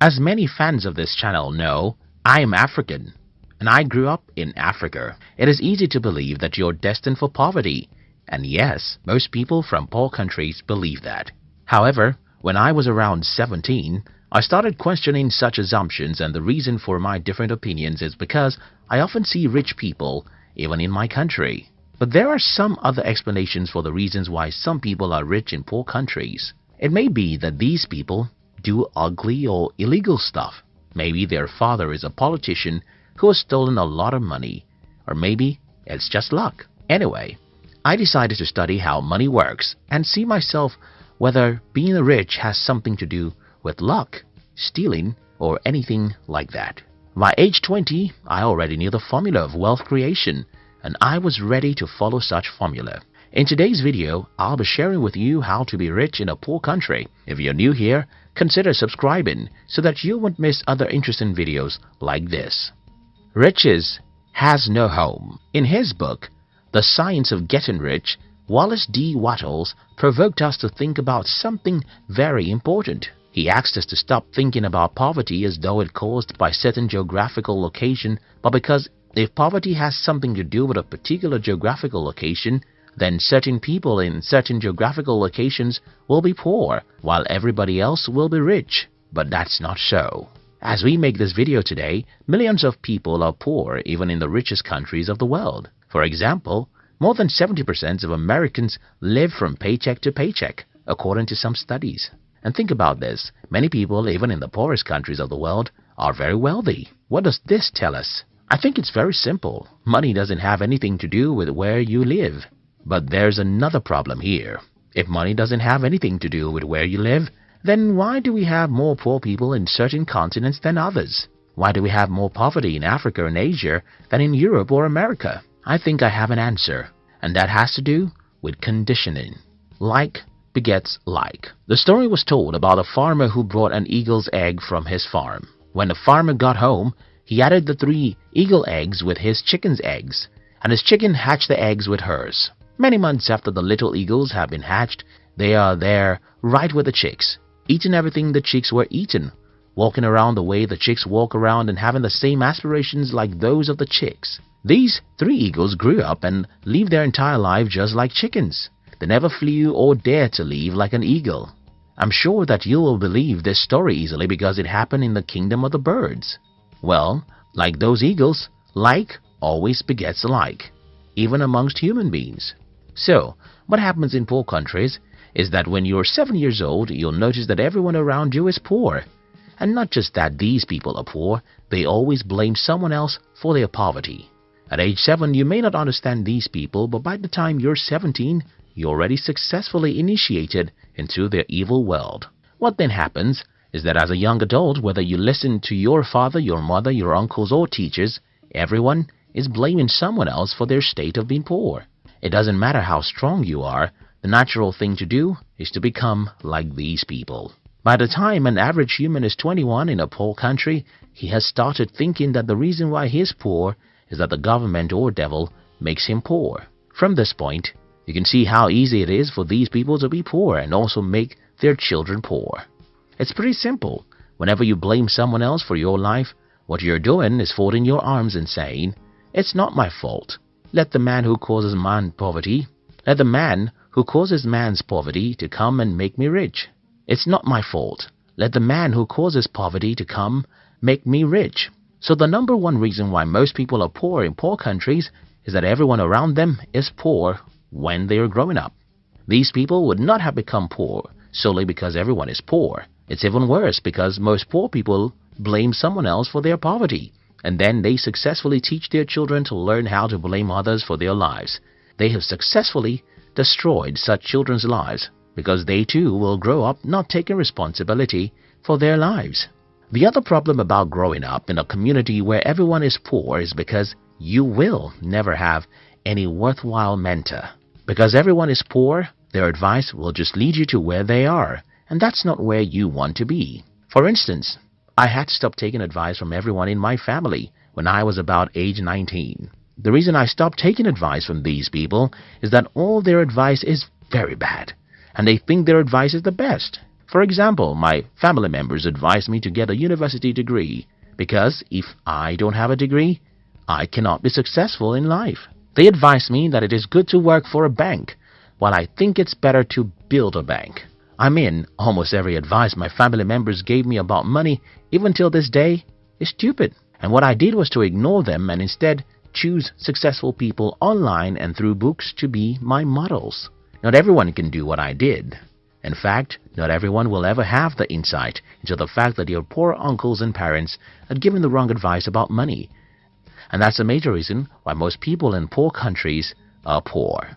As many fans of this channel know, I am African, and I grew up in Africa. It is easy to believe that you're destined for poverty, and yes, most people from poor countries believe that. However, when I was around 17, I started questioning such assumptions, and the reason for my different opinions is because I often see rich people even in my country. But there are some other explanations for the reasons why some people are rich in poor countries. It may be that these people do ugly or illegal stuff. Maybe their father is a politician who has stolen a lot of money, or maybe it's just luck. Anyway, I decided to study how money works and see myself whether being rich has something to do with luck, stealing, or anything like that. By age 20, I already knew the formula of wealth creation, and I was ready to follow such formula. In today's video, I'll be sharing with you how to be rich in a poor country. If you're new here, consider subscribing so that you won't miss other interesting videos like this. Riches has no home. In his book, The Science of Getting Rich, Wallace D. Wattles provoked us to think about something very important. He asked us to stop thinking about poverty as though it caused by certain geographical location, but because if poverty has something to do with a particular geographical location, then certain people in certain geographical locations will be poor, while everybody else will be rich. But that's not so. As we make this video today, millions of people are poor even in the richest countries of the world. For example, more than 70% of Americans live from paycheck to paycheck, according to some studies. And think about this, many people even in the poorest countries of the world are very wealthy. What does this tell us? I think it's very simple. Money doesn't have anything to do with where you live. But there's another problem here. If money doesn't have anything to do with where you live, then why do we have more poor people in certain continents than others? Why do we have more poverty in Africa and Asia than in Europe or America? I think I have an answer, and that has to do with conditioning. Like begets like. The story was told about a farmer who brought an eagle's egg from his farm. When the farmer got home, he added the 3 eagle eggs with his chicken's eggs, and his chicken hatched the eggs with hers. Many months after the little eagles have been hatched, they are there right with the chicks, eating everything the chicks were eaten, walking around the way the chicks walk around and having the same aspirations like those of the chicks. These 3 eagles grew up and lived their entire life just like chickens. They never flew or dared to live like an eagle. I'm sure that you will believe this story easily because it happened in the kingdom of the birds. Well, like those eagles, like always begets like, even amongst human beings. So, what happens in poor countries is that when you're 7 years old, you'll notice that everyone around you is poor. And not just that these people are poor, they always blame someone else for their poverty. At age 7, you may not understand these people, but by the time you're 17, you're already successfully initiated into their evil world. What then happens is that as a young adult, whether you listen to your father, your mother, your uncles or teachers, everyone is blaming someone else for their state of being poor. It doesn't matter how strong you are, the natural thing to do is to become like these people. By the time an average human is 21 in a poor country, he has started thinking that the reason why he is poor is that the government or devil makes him poor. From this point, you can see how easy it is for these people to be poor and also make their children poor. It's pretty simple. Whenever you blame someone else for your life, what you're doing is folding your arms and saying, "It's not my fault. Let the man who causes man's poverty to come and make me rich. It's not my fault. Let the man who causes poverty to come make me rich." So the number one reason why most people are poor in poor countries is that everyone around them is poor when they are growing up. These people would not have become poor solely because everyone is poor. It's even worse because most poor people blame someone else for their poverty, and then they successfully teach their children to learn how to blame others for their lives. They have successfully destroyed such children's lives because they too will grow up not taking responsibility for their lives. The other problem about growing up in a community where everyone is poor is because you will never have any worthwhile mentor. Because everyone is poor, their advice will just lead you to where they are, and that's not where you want to be. For instance, I had to stop taking advice from everyone in my family when I was about age 19. The reason I stopped taking advice from these people is that all their advice is very bad, and they think their advice is the best. For example, my family members advise me to get a university degree because if I don't have a degree, I cannot be successful in life. They advise me that it is good to work for a bank, while I think it's better to build a bank. I mean, almost every advice my family members gave me about money, even till this day, is stupid. And what I did was to ignore them and instead choose successful people online and through books to be my models. Not everyone can do what I did. In fact, not everyone will ever have the insight into the fact that your poor uncles and parents had given the wrong advice about money. And that's a major reason why most people in poor countries are poor.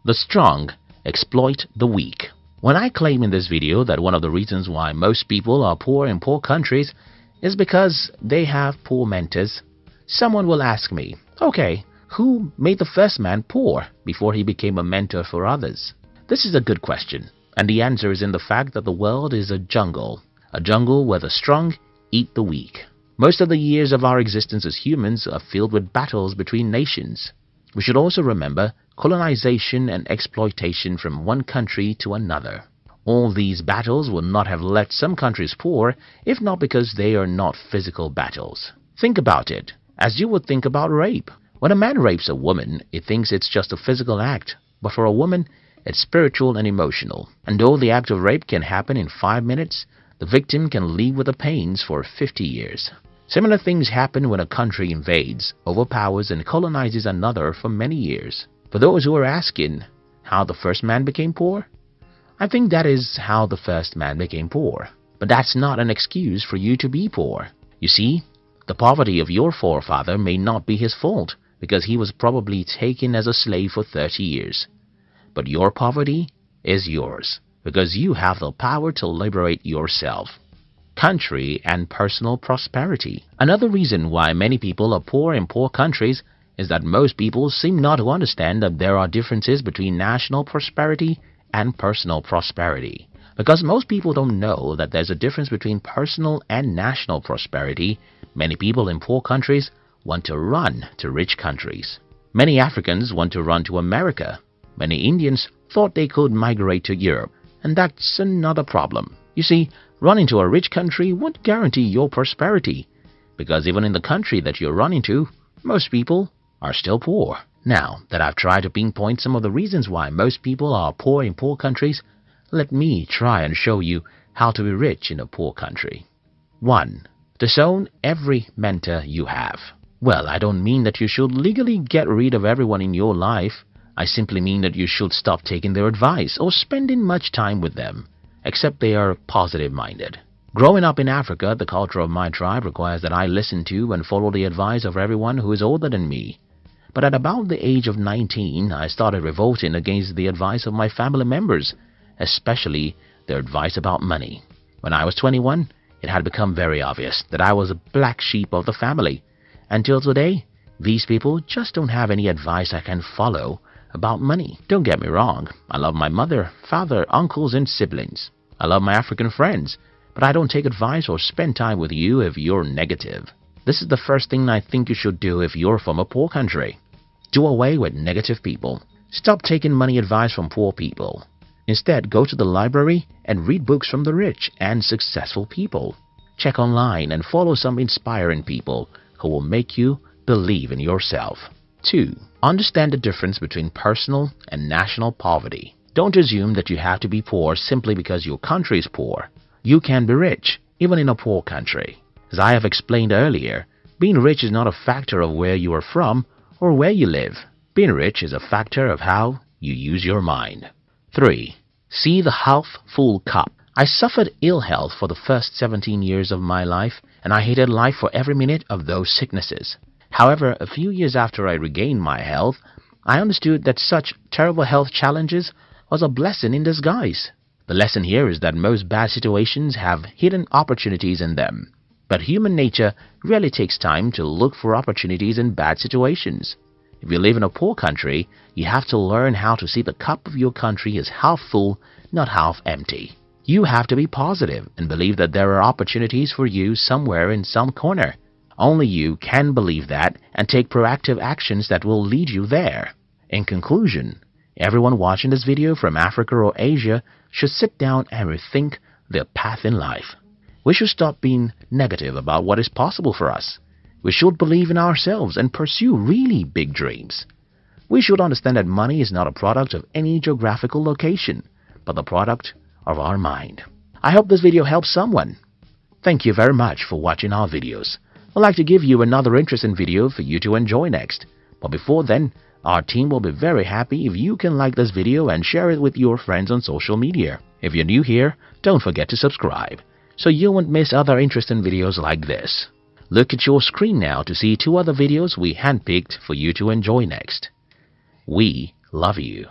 The strong exploit the weak. When I claim in this video that one of the reasons why most people are poor in poor countries is because they have poor mentors, someone will ask me, okay, who made the first man poor before he became a mentor for others? This is a good question, and the answer is in the fact that the world is a jungle where the strong eat the weak. Most of the years of our existence as humans are filled with battles between nations. We should also remember colonization and exploitation from one country to another. All these battles would not have left some countries poor if not because they are not physical battles. Think about it, as you would think about rape. When a man rapes a woman, he thinks it's just a physical act, but for a woman, it's spiritual and emotional. And though the act of rape can happen in 5 minutes, the victim can live with the pains for 50 years. Similar things happen when a country invades, overpowers, and colonizes another for many years. For those who are asking how the first man became poor, I think that is how the first man became poor. But that's not an excuse for you to be poor. You see, the poverty of your forefather may not be his fault because he was probably taken as a slave for 30 years. But your poverty is yours because you have the power to liberate yourself. Country and personal prosperity. Another reason why many people are poor in poor countries is that most people seem not to understand that there are differences between national prosperity and personal prosperity. Because most people don't know that there's a difference between personal and national prosperity, many people in poor countries want to run to rich countries. Many Africans want to run to America. Many Indians thought they could migrate to Europe, and that's another problem. You see, running to a rich country won't guarantee your prosperity, because even in the country that you're running to, most people are still poor. Now that I've tried to pinpoint some of the reasons why most people are poor in poor countries, let me try and show you how to be rich in a poor country. 1. Disown every mentor you have. Well, I don't mean that you should legally get rid of everyone in your life. I simply mean that you should stop taking their advice or spending much time with them, except they are positive-minded. Growing up in Africa, the culture of my tribe requires that I listen to and follow the advice of everyone who is older than me. But at about the age of 19, I started revolting against the advice of my family members, especially their advice about money. When I was 21, it had become very obvious that I was a black sheep of the family. Until today, these people just don't have any advice I can follow about money. Don't get me wrong, I love my mother, father, uncles, and siblings. I love my African friends, but I don't take advice or spend time with you if you're negative. This is the first thing I think you should do if you're from a poor country. Do away with negative people. Stop taking money advice from poor people. Instead, go to the library and read books from the rich and successful people. Check online and follow some inspiring people who will make you believe in yourself. 2. Understand the difference between personal and national poverty. Don't assume that you have to be poor simply because your country is poor. You can be rich, even in a poor country. As I have explained earlier, being rich is not a factor of where you are from or where you live. Being rich is a factor of how you use your mind. 3. See the half-full cup. I suffered ill health for the first 17 years of my life, and I hated life for every minute of those sicknesses. However, a few years after I regained my health, I understood that such terrible health challenges was a blessing in disguise. The lesson here is that most bad situations have hidden opportunities in them. But human nature really takes time to look for opportunities in bad situations. If you live in a poor country, you have to learn how to see the cup of your country as half full, not half empty. You have to be positive and believe that there are opportunities for you somewhere in some corner. Only you can believe that and take proactive actions that will lead you there. In conclusion, everyone watching this video from Africa or Asia should sit down and rethink their path in life. We should stop being negative about what is possible for us. We should believe in ourselves and pursue really big dreams. We should understand that money is not a product of any geographical location, but the product of our mind. I hope this video helps someone. Thank you very much for watching our videos. I'd like to give you another interesting video for you to enjoy next. But before then, our team will be very happy if you can like this video and share it with your friends on social media. If you're new here, don't forget to subscribe, so you won't miss other interesting videos like this. Look at your screen now to see 2 other videos we handpicked for you to enjoy next. We love you.